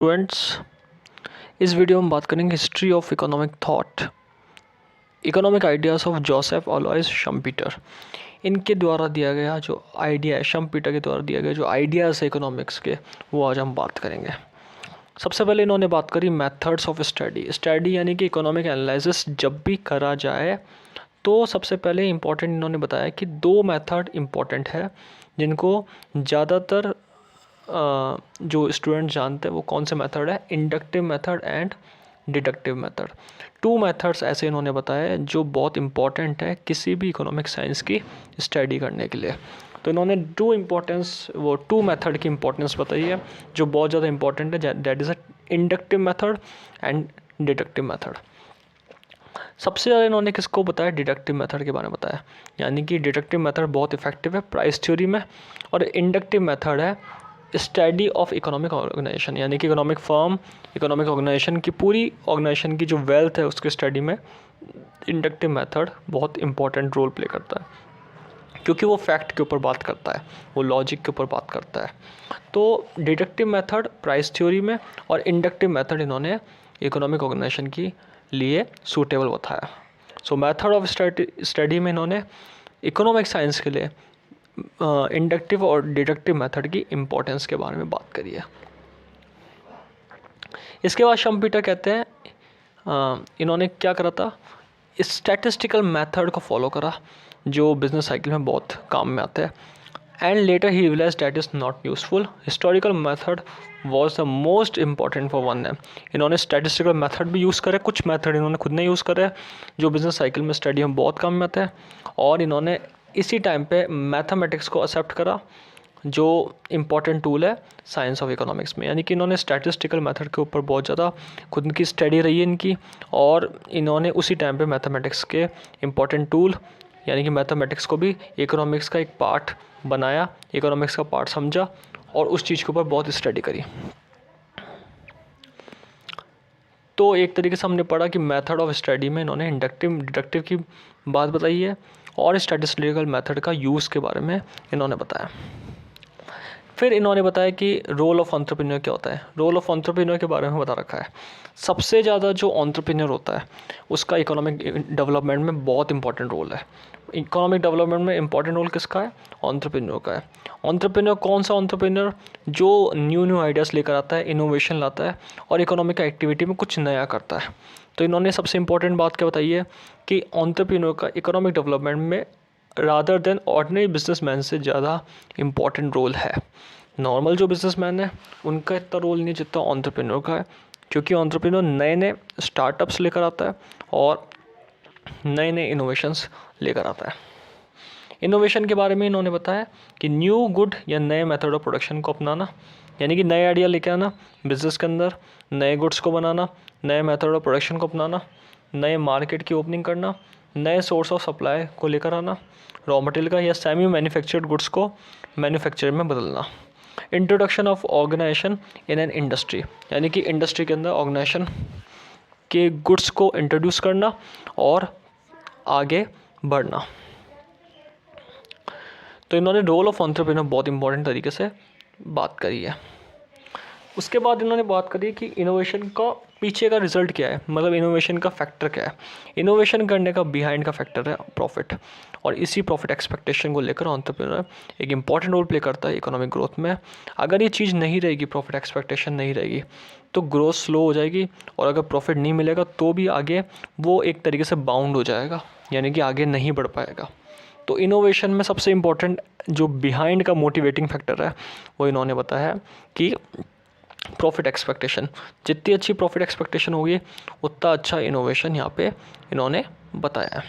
Students, इस video में बात करेंगे history of economic thought, economic ideas of Joseph Alois Schumpeter. इनके द्वारा दिया गया जो आइडिया है, शम्पीटर के द्वारा दिया गया जो आइडियाज़ है इकोनॉमिक्स के, वो आज हम बात करेंगे। सबसे पहले इन्होंने बात करी मेथड्स ऑफ स्टडी यानी कि इकोनॉमिक एनालिसिस जब भी करा जाए तो सबसे पहले इम्पॉर्टेंट इन्होंने बताया कि दो मेथड इम्पॉर्टेंट है जिनको ज़्यादातर जो स्टूडेंट जानते हैं। वो कौन से मेथड है? Inductive method and deductive method. Two methods ऐसे इन्होंने बताया जो बहुत इंपॉर्टेंट है किसी भी इकोनॉमिक साइंस की स्टडी करने के लिए। तो इन्होंने टू मेथड की इंपॉर्टेंस बताई है जो बहुत ज़्यादा इंपॉर्टेंट है, that is a inductive method and deductive method. सबसे ज़्यादा इन्होंने किसको बताया? डिडक्टिव मेथड के बारे में बताया, यानी कि डिडक्टिव मेथड बहुत इफेक्टिव है प्राइस थ्योरी में, और इंडक्टिव मेथड है स्टडी ऑफ इकोनॉमिक ऑर्गेनाइजेशन, यानी कि इकोनॉमिक फर्म, इकोनॉमिक ऑर्गेनाइजेशन की पूरी ऑर्गेनाइजेशन की जो वेल्थ है उसके स्टडी में इंडक्टिव मेथड बहुत इंपॉर्टेंट रोल प्ले करता है, क्योंकि वो फैक्ट के ऊपर बात करता है, वो लॉजिक के ऊपर बात करता है। तो डिडक्टिव मेथड प्राइस थ्योरी में और इंडक्टिव मेथड इन्होंने इकोनॉमिक ऑर्गेनाइजेशन की लिए सूटेबल बताया। सो मेथड ऑफ स्टडी में इन्होंने इकोनॉमिक साइंस के लिए इंडक्टिव और डिडक्टिव मेथड की इम्पोर्टेंस के बारे में बात करी है। इसके बाद शम्पीटर कहते हैं इन्होंने क्या करा था? स्टैटिस्टिकल मेथड को फॉलो करा जो बिजनेस साइकिल में बहुत काम में आता है। And later he realize that is not useful, historical method was the most important for one name. इन्होंने स्टैटिस्टिकल मेथड भी यूज़ करे, कुछ मेथड इन्होंने खुद ने यूज़ करे जो बिजनेस साइकिल में स्टडी में बहुत काम में आते हैं, और इन्होंने इसी टाइम पे मैथमेटिक्स को एक्सेप्ट करा जो इम्पॉर्टेंट टूल है साइंस ऑफ इकोनॉमिक्स में। यानी कि इन्होंने स्टैटिस्टिकल मेथड के ऊपर बहुत ज़्यादा खुद की स्टडी रही है इनकी, और इन्होंने उसी टाइम पे मैथमेटिक्स के इम्पॉर्टेंट टूल यानी कि मैथमेटिक्स को भी इकोनॉमिक्स का एक पार्ट बनाया, इकोनॉमिक्स का पार्ट समझा और उस चीज़ के ऊपर बहुत स्टडी करी। तो एक तरीके से हमने पढ़ा कि मेथड ऑफ स्टडी में इन्होंने इंडक्टिव डिडक्टिव की बात बताई है और स्टैटिस्टिकल मेथड का यूज़ के बारे में इन्होंने बताया। फिर इन्होंने बताया कि रोल ऑफ एंटरप्रेन्योर क्या होता है। रोल ऑफ एंटरप्रेन्योर के बारे में बता रखा है। सबसे ज़्यादा जो एंटरप्रेन्योर होता है उसका इकोनॉमिक डेवलपमेंट में बहुत इंपॉर्टेंट रोल है। इकोनॉमिक डेवलपमेंट में इंपॉर्टेंट रोल किसका है? एंटरप्रेन्योर का है। एंटरप्रेन्योर कौन सा एंटरप्रेन्योर? जो न्यू आइडियाज़ लेकर आता है, इनोवेशन लाता है और इकोनॉमिक एक्टिविटी में कुछ नया करता है। तो इन्होंने सबसे इंपॉर्टेंट बात क्या बताई है कि एंटरप्रेन्योर का इकोनॉमिक डेवलपमेंट में रादर देन ऑर्डिनरी बिजनेसमैन से ज़्यादा इम्पॉर्टेंट रोल है। नॉर्मल जो बिजनेसमैन है उनका इतना रोल नहीं जितना एंटरप्रेन्योर का है, क्योंकि एंटरप्रेन्योर नए नए स्टार्टअप्स लेकर आता है और नए नए इनोवेशंस लेकर आता है। इनोवेशन के बारे में इन्होंने बताया कि न्यू गुड या नए मेथड ऑफ प्रोडक्शन को अपनाना, यानी कि नए आइडिया लेके आना बिज़नेस के अंदर, नए गुड्स को बनाना, नए मेथड ऑफ प्रोडक्शन को अपनाना, नए मार्केट की ओपनिंग करना, नए सोर्स ऑफ सप्लाई को लेकर आना, रॉ मटेरियल का या सेमी मैन्युफैक्चर्ड गुड्स को मैन्युफैक्चर में बदलना। Introduction of organization in an industry, यानी कि इंडस्ट्री के अंदर ऑर्गेनाइजेशन के गुड्स को इंट्रोड्यूस करना और आगे बढ़ना। तो इन्होंने रोल ऑफ एंटरप्रेन्योर बहुत इंपॉर्टेंट तरीके से बात करी है। उसके बाद इन्होंने बात करी कि इनोवेशन का पीछे का रिजल्ट क्या है, मतलब इनोवेशन का फैक्टर क्या है। इनोवेशन करने का बिहाइंड का फैक्टर है प्रॉफिट, और इसी प्रॉफिट एक्सपेक्टेशन को लेकर एंटरप्रेन्योर एक इंपॉर्टेंट रोल प्ले करता है इकोनॉमिक ग्रोथ में। अगर ये चीज़ नहीं रहेगी, प्रॉफिट एक्सपेक्टेशन नहीं रहेगी, तो ग्रोथ स्लो हो जाएगी, और अगर प्रॉफिट नहीं मिलेगा तो भी आगे वो एक तरीके से बाउंड हो जाएगा, यानी कि आगे नहीं बढ़ पाएगा। तो इनोवेशन में सबसे इम्पोर्टेंट जो बिहाइंड का मोटिवेटिंग फैक्टर है वो इन्होंने बताया कि प्रॉफिट एक्सपेक्टेशन। जितनी अच्छी प्रॉफिट एक्सपेक्टेशन होगी उतना अच्छा इनोवेशन यहाँ पे इन्होंने बताया।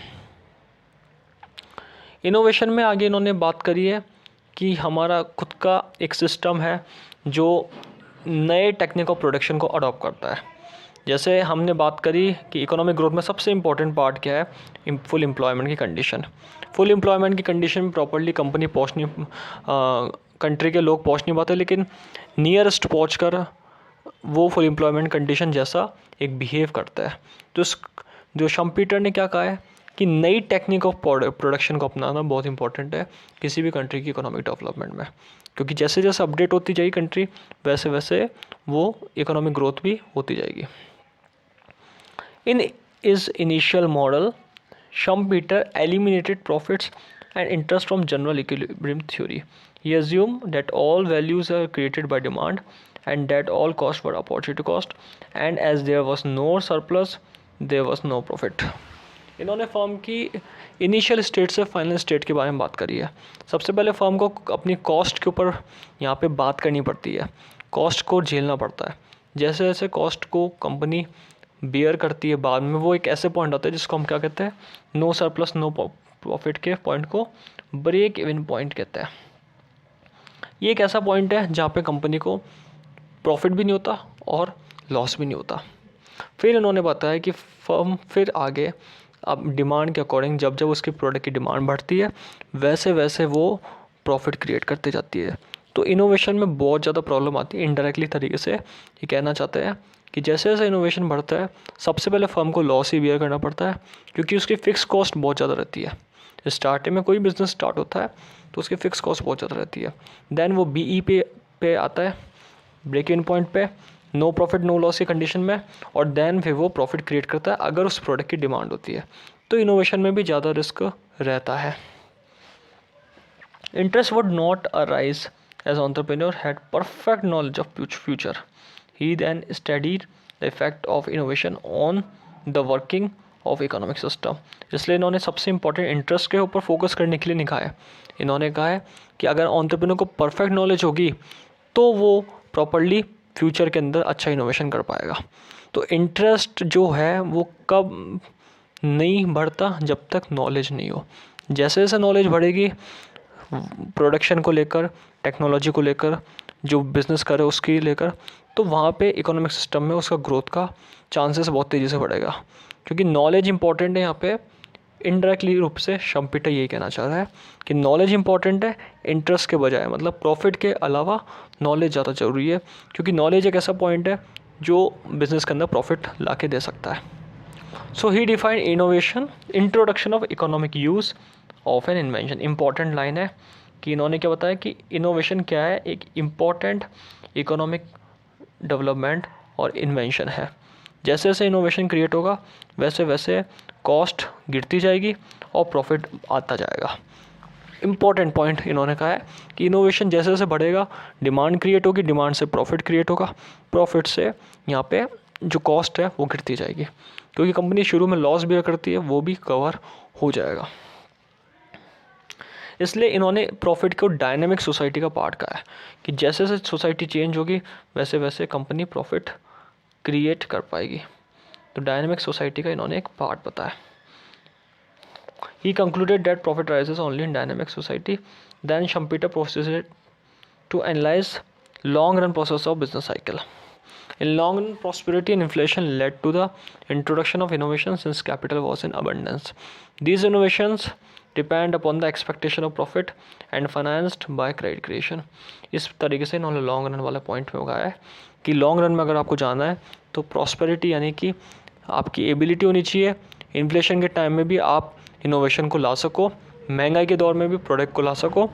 इनोवेशन में आगे इन्होंने बात करी है कि हमारा खुद का एक सिस्टम है जो नए टेक्निक ऑफ प्रोडक्शन को अडॉप्ट करता है। जैसे हमने बात करी कि इकोनॉमिक ग्रोथ में सबसे इम्पॉर्टेंट पार्ट क्या है? फुल एम्प्लॉयमेंट की कंडीशन। फुल एम्प्लॉयमेंट की कंडीशन में प्रॉपर्ली कंपनी कंट्री के लोग पहुंच नहीं पाते, लेकिन नियरेस्ट पहुँच कर वो फुल एम्प्लॉयमेंट कंडीशन जैसा एक बिहेव करता है। तो जो शम्पीटर ने क्या कहा है कि नई टेक्निक ऑफ प्रोडक्शन को अपनाना बहुत इंपॉर्टेंट है किसी भी कंट्री की इकोनॉमिक डेवलपमेंट में, क्योंकि जैसे जैसे अपडेट होती जाएगी कंट्री, वैसे वैसे वो इकोनॉमिक ग्रोथ भी होती जाएगी। In his initial model Schumpeter eliminated profits and interest from general equilibrium theory. He assumed that all values are created by demand and that all costs were opportunity cost, and as there was no surplus, there was no profit. इन्होंने firm की initial state से final state के बारे में बात करी है। सबसे पहले फर्म को अपनी कॉस्ट के ऊपर यहाँ पे बात करनी पड़ती है, कॉस्ट को झेलना पड़ता है। जैसे जैसे कॉस्ट को कंपनी बियर करती है, बाद में वो एक ऐसे पॉइंट आता है जिसको हम क्या कहते हैं, नो सरप्लस नो प्रॉफिट के पॉइंट को ब्रेक इवन पॉइंट कहते हैं। ये एक ऐसा पॉइंट है जहाँ पे कंपनी को प्रॉफिट भी नहीं होता और लॉस भी नहीं होता। फिर इन्होंने बताया कि फर्म फिर आगे अब डिमांड के अकॉर्डिंग जब जब उसकी प्रोडक्ट की डिमांड बढ़ती है वैसे वैसे वो प्रॉफिट क्रिएट करती जाती है। तो इनोवेशन में बहुत ज़्यादा प्रॉब्लम आती है। इनडायरेक्टली तरीके से ये कहना चाहते हैं कि जैसे जैसे इनोवेशन बढ़ता है सबसे पहले फर्म को लॉस ही बियर करना पड़ता है, क्योंकि उसकी फ़िक्स कॉस्ट बहुत ज़्यादा रहती है। स्टार्टिंग में कोई बिज़नेस स्टार्ट होता है तो उसकी फ़िक्स कॉस्ट बहुत ज़्यादा रहती है। देन वो BE पे आता है, ब्रेक इवन पॉइंट पे, नो प्रॉफिट नो लॉस की कंडीशन में, और देन फिर वो प्रॉफिट क्रिएट करता है अगर उस प्रोडक्ट की डिमांड होती है। तो इनोवेशन में भी ज़्यादा रिस्क रहता है। Interest would not arise as entrepreneur had perfect knowledge of future. He then studied the effect of innovation on the working of economic system. इसलिए इन्होंने सबसे इंपॉर्टेंट इंटरेस्ट के ऊपर फोकस करने के लिए लिखा है। इन्होंने कहा है कि अगर एंटरप्रेन्योर को परफेक्ट नॉलेज होगी तो वो प्रॉपरली फ्यूचर के अंदर अच्छा इनोवेशन कर पाएगा। तो इंटरेस्ट जो है वो कब नहीं बढ़ता, जब तक नॉलेज नहीं हो। जैसे जैसे नॉलेज बढ़ेगी प्रोडक्शन को लेकर, टेक्नोलॉजी को लेकर, जो बिज़नेस करे उसकी लेकर, तो वहाँ पे इकोनॉमिक सिस्टम में उसका ग्रोथ का चांसेस बहुत तेज़ी से बढ़ेगा, क्योंकि नॉलेज इंपॉर्टेंट है। यहाँ पे इनडायरेक्टली रूप से शम्पीटर यही कहना चाह रहा है कि नॉलेज इंपॉर्टेंट है इंटरेस्ट के बजाय, मतलब प्रॉफिट के अलावा नॉलेज ज़्यादा ज़रूरी है, क्योंकि नॉलेज एक ऐसा पॉइंट है जो बिज़नेस के अंदर प्रॉफिट ला के दे सकता है। So he defined innovation introduction of economic use of an invention. Important line है कि इन्होंने क्या बताया कि इनोवेशन क्या है, एक इम्पॉर्टेंट इकोनॉमिक डेवलपमेंट और इन्वेंशन है। जैसे जैसे इनोवेशन क्रिएट होगा वैसे वैसे कॉस्ट गिरती जाएगी और प्रॉफिट आता जाएगा। इम्पॉर्टेंट पॉइंट इन्होंने कहा है कि इनोवेशन जैसे जैसे बढ़ेगा डिमांड क्रिएट होगी, डिमांड से प्रॉफिट क्रिएट होगा, प्रॉफिट से यहाँ पे जो कॉस्ट है वो गिरती जाएगी, क्योंकि कंपनी शुरू में लॉस बियर करती है वो भी कवर हो जाएगा। इसलिए इन्होंने प्रॉफिट को डायनेमिक सोसाइटी का पार्ट कहा है कि जैसे जैसे सोसाइटी चेंज होगी वैसे वैसे कंपनी प्रॉफिट क्रिएट कर पाएगी। तो डायनेमिक सोसाइटी का इन्होंने एक पार्ट बताया। He concluded that profit rises only in dynamic society. Then Schumpeter proceeded to analyze long-run process of business cycle. In long run, prosperity and inflation led to the introduction of innovation since capital was in abundance. These innovations depend upon the expectation of profit and financed by credit creation. इस तरीके से इन्होंने long run वाला point में उगाया है कि long run में अगर आपको जाना है तो प्रॉस्पेरिटी यानी कि आपकी एबिलिटी होनी चाहिए, इन्फ्लेशन के टाइम में भी आप इनोवेशन को ला सको, महंगाई के दौर में भी प्रोडक्ट को ला सको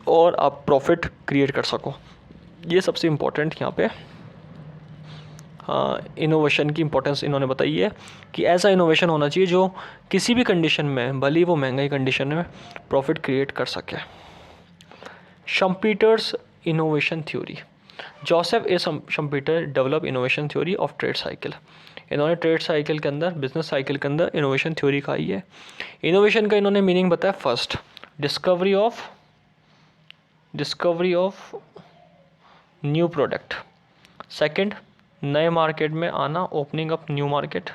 और आप प्रॉफिट क्रिएट कर सको। ये सबसे इम्पोर्टेंट यहाँ पे इनोवेशन की इंपॉर्टेंस इन्होंने बताई है कि ऐसा इनोवेशन होना चाहिए जो किसी भी कंडीशन में, भले ही वो महंगाई कंडीशन में, प्रॉफिट क्रिएट कर सके। Schumpeter's innovation theory. Joseph A Schumpeter develop innovation theory of trade cycle. इन्होंने ट्रेड साइकिल के अंदर, बिजनेस साइकिल के अंदर इनोवेशन थ्योरी का ही है। इनोवेशन का इन्होंने मीनिंग बताया। First, discovery of new product. Second, नए मार्केट में आना, opening up new market.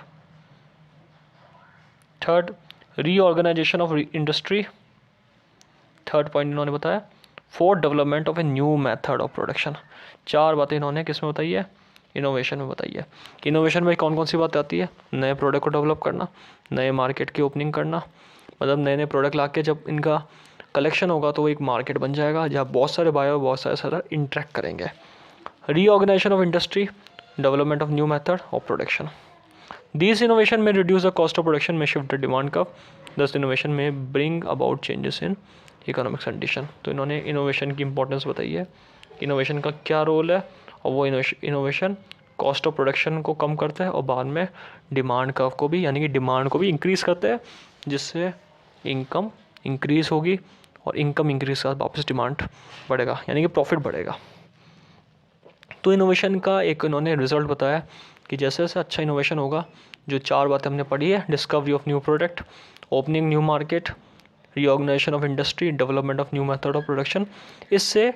Third, reorganization of industry. Third point इन्होंने बताया। Fourth, development of a new method of production. चार बातें इन्होंने किस में बताई है? इनोवेशन में बताई है। कि इनोवेशन में कौन कौन सी बातें आती है? नए प्रोडक्ट को डेवलप करना, नए मार्केट की ओपनिंग करना, मतलब नए नए प्रोडक्ट ला के जब इनका कलेक्शन होगा तो वो एक मार्केट बन जाएगा जहाँ बहुत सारे बायर बहुत सारे इंटरेक्ट करेंगे। Reorganization of industry, development of new method of production. These innovation may reduce the cost of production, may shift the demand curve. Thus innovation may bring about changes in economic condition. तो इन्होंने innovation की importance बताई है, innovation का क्या role है, और वो इनोवेशन कॉस्ट ऑफ प्रोडक्शन को कम करता है और बाद में डिमांड कर्व को भी, यानी कि डिमांड को भी इंक्रीज़ करता है, जिससे इनकम इंक्रीज़ होगी और इनकम इंक्रीज के बाद वापस डिमांड बढ़ेगा, यानी कि प्रॉफिट बढ़ेगा। तो इनोवेशन का एक इन्होंने रिजल्ट बताया कि जैसे जैसे अच्छा इनोवेशन होगा, जो 4 बातें हमने पढ़ी है, discovery of new product, opening new market, reorganization of industry, development of new method of production, इससे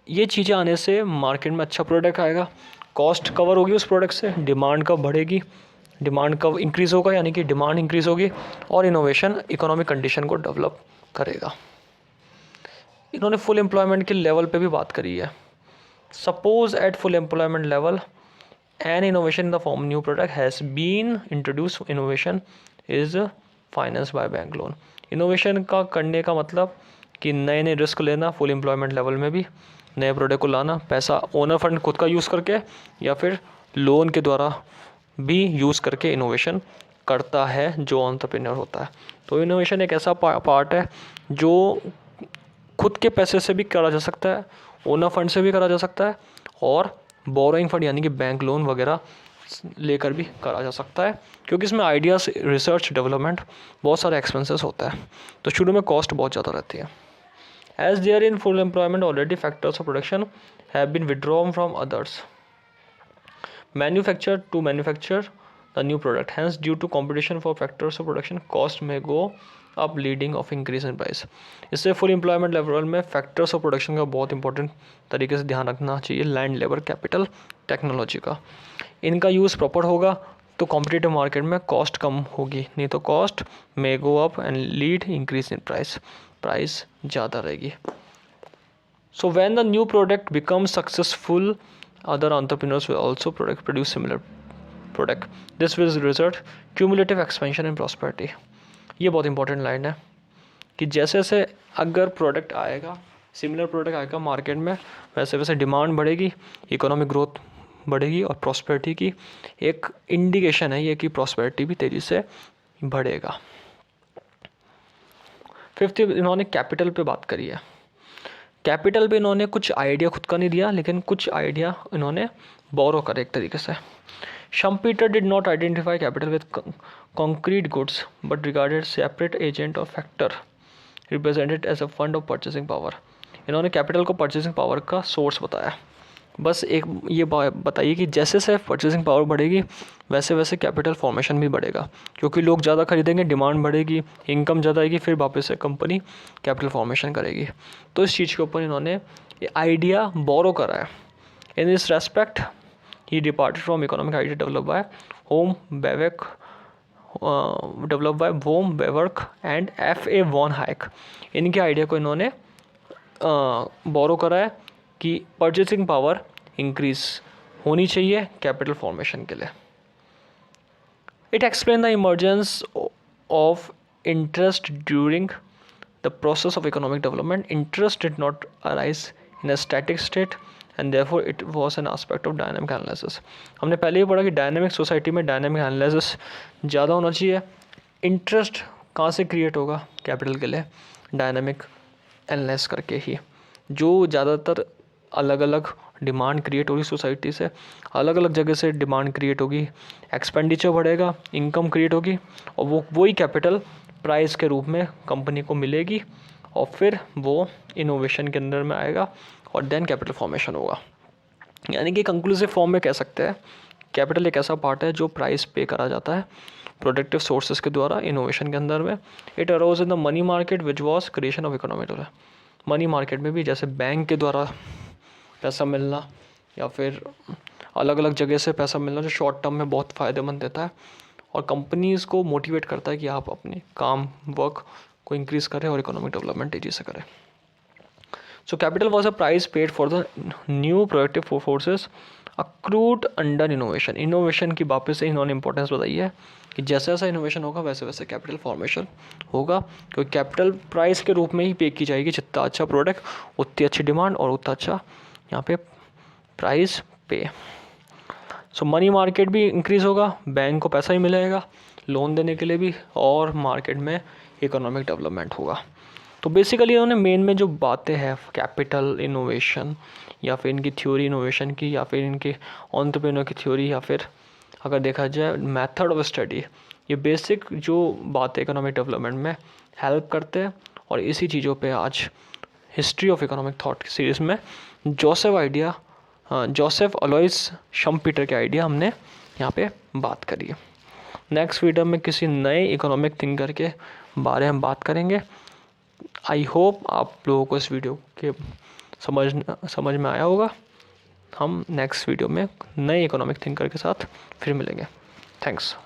ये चीज़ें आने से मार्केट में अच्छा प्रोडक्ट आएगा, कॉस्ट कवर होगी उस प्रोडक्ट से, डिमांड कब बढ़ेगी, डिमांड कब इंक्रीज़ होगा, यानी कि डिमांड इंक्रीज़ होगी, और इनोवेशन इकोनॉमिक कंडीशन को डेवलप करेगा। इन्होंने फुल एम्प्लॉयमेंट के लेवल पे भी बात करी है। Suppose at full employment level an innovation in the form new product has been introduce, innovation is finance by bank loan. Innovation का करने का मतलब कि नए नए रिस्क लेना, फुल एम्प्लॉयमेंट लेवल में भी नए प्रोडक्ट को लाना, पैसा ओनर फंड खुद का यूज़ करके या फिर लोन के द्वारा भी यूज़ करके इनोवेशन करता है जो एंटरप्रेन्योर होता है। तो इनोवेशन एक ऐसा पार्ट है जो खुद के पैसे से भी करा जा सकता है, ओनर फंड से भी करा जा सकता है, और बोरोइंग फंड यानी कि बैंक लोन वगैरह लेकर भी करा जा सकता है, क्योंकि इसमें आइडियाज़, रिसर्च, डेवलपमेंट, बहुत सारे एक्सपेंसेस होता है, तो शुरू में कॉस्ट बहुत ज़्यादा रहती है। As there in full employment already factors of production have been withdrawn from others manufacture to manufacture the new product, hence due to competition for factors of production cost में go up leading of increase in price. इससे full employment level में factors of production का बहुत important तरीके से ध्यान रखना चाहिए, लैंड, लेबर, कैपिटल, टेक्नोलॉजी का। इनका यूज़ प्रॉपर होगा तो कॉम्पिटिटिव मार्केट में कॉस्ट कम होगी, नहीं तो cost may go up and lead increase in price, price ज़्यादा रहेगी। So when the new product becomes successful, other entrepreneurs will also produce similar product. This will result cumulative expansion and prosperity. ये बहुत important line है कि जैसे जैसे अगर product आएगा, सिमिलर प्रोडक्ट आएगा मार्केट में, वैसे वैसे डिमांड बढ़ेगी, इकोनॉमिक ग्रोथ बढ़ेगी, और प्रॉस्पेरिटी की एक इंडिकेशन है ये कि प्रॉस्पेरिटी भी तेज़ी से बढ़ेगा। फिफ्थ, इन्होंने कैपिटल पे बात करी है। कैपिटल पे इन्होंने कुछ आइडिया खुद का नहीं दिया, लेकिन कुछ आइडिया इन्होंने बोरो करे एक तरीके से। Schumpeter did not identify capital with concrete goods but regarded separate agent और factor represented as a fund of purchasing power. इन्होंने कैपिटल को परचेसिंग पावर का सोर्स बताया। बस एक ये बताइए कि जैसे जैसे परचेसिंग पावर बढ़ेगी वैसे वैसे कैपिटल फॉर्मेशन भी बढ़ेगा, क्योंकि लोग ज़्यादा खरीदेंगे, डिमांड बढ़ेगी, इनकम ज़्यादा आएगी, फिर वापस से कंपनी कैपिटल फॉर्मेशन करेगी। तो इस चीज़ के ऊपर इन्होंने ये आइडिया बोरो करा है। In this respect he departed from economic idea develop by Bohm Bawerk and F.A. Von Hayek. इनके आइडिया को इन्होंने बोरो करा है कि परचेसिंग पावर इंक्रीज होनी चाहिए कैपिटल फॉर्मेशन के लिए। It explain the emergence of interest during the process of economic development. Interest did not arise in a static state and therefore it was an aspect of dynamic analysis. हमने पहले ही पढ़ा कि dynamic society में dynamic analysis ज़्यादा होना चाहिए। Interest कहाँ से क्रिएट होगा कैपिटल के लिए? डायनामिक एनालिसिस करके ही। जो ज़्यादातर अलग अलग डिमांड क्रिएट होगी सोसाइटी से, अलग अलग जगह से डिमांड क्रिएट होगी, एक्सपेंडिचर बढ़ेगा, इनकम क्रिएट होगी, और वही कैपिटल प्राइस के रूप में कंपनी को मिलेगी, और फिर वो इनोवेशन के अंदर में आएगा और देन कैपिटल फॉर्मेशन होगा। यानी कि कंक्लूसिव फॉर्म में कह सकते हैं कैपिटल एक ऐसा पार्ट है जो प्राइस पे करा जाता है प्रोडक्टिव सोर्सेज के द्वारा इनोवेशन के अंदर में। It arose in the money market which was creation of economic. Money market में भी जैसे बैंक के द्वारा पैसा मिलना या फिर अलग अलग जगह से पैसा मिलना जो शॉर्ट टर्म में बहुत फ़ायदेमंद देता है और कंपनीज़ को मोटिवेट करता है कि आप अपने काम वर्क को इंक्रीज़ करें और इकोनॉमिक डेवलपमेंट तेज़ी से करें। So capital was a price paid for the new productive forces accrued under innovation. Innovation की वापस से इन्होंने इंपॉर्टेंस बताई है कि जैसा जैसा इनोवेशन होगा वैसे वैसे कैपिटल फॉर्मेशन होगा, क्योंकि कैपिटल प्राइस के रूप में ही पे की जाएगी। जितना अच्छा प्रोडक्ट उतनी अच्छी डिमांड और उतना अच्छा यहाँ पे प्राइस पे। सो मनी मार्केट भी इंक्रीज़ होगा, बैंक को पैसा ही मिलेगा लोन देने के लिए भी, और मार्केट में इकोनॉमिक डेवलपमेंट होगा। तो बेसिकली इन्होंने मेन में जो बातें हैं कैपिटल इनोवेशन, या फिर इनकी थ्योरी इनोवेशन की, या फिर इनकी एंटरप्रेन्योर की थ्योरी, या फिर अगर देखा जाए मेथड ऑफ स्टडी, ये बेसिक जो बातें इकोनॉमिक डेवलपमेंट में हेल्प करते हैं। और इसी चीज़ों पे आज history of economic thought series में जोसेफ अलोइस शम्पीटर के आइडिया हमने यहाँ पे बात करी है। नेक्स्ट वीडियो में किसी नए इकोनॉमिक थिंकर के बारे में बात करेंगे। आई होप आप लोगों को इस वीडियो के समझ में आया होगा। हम नेक्स्ट वीडियो में नए इकोनॉमिक थिंकर के साथ फिर मिलेंगे। थैंक्स।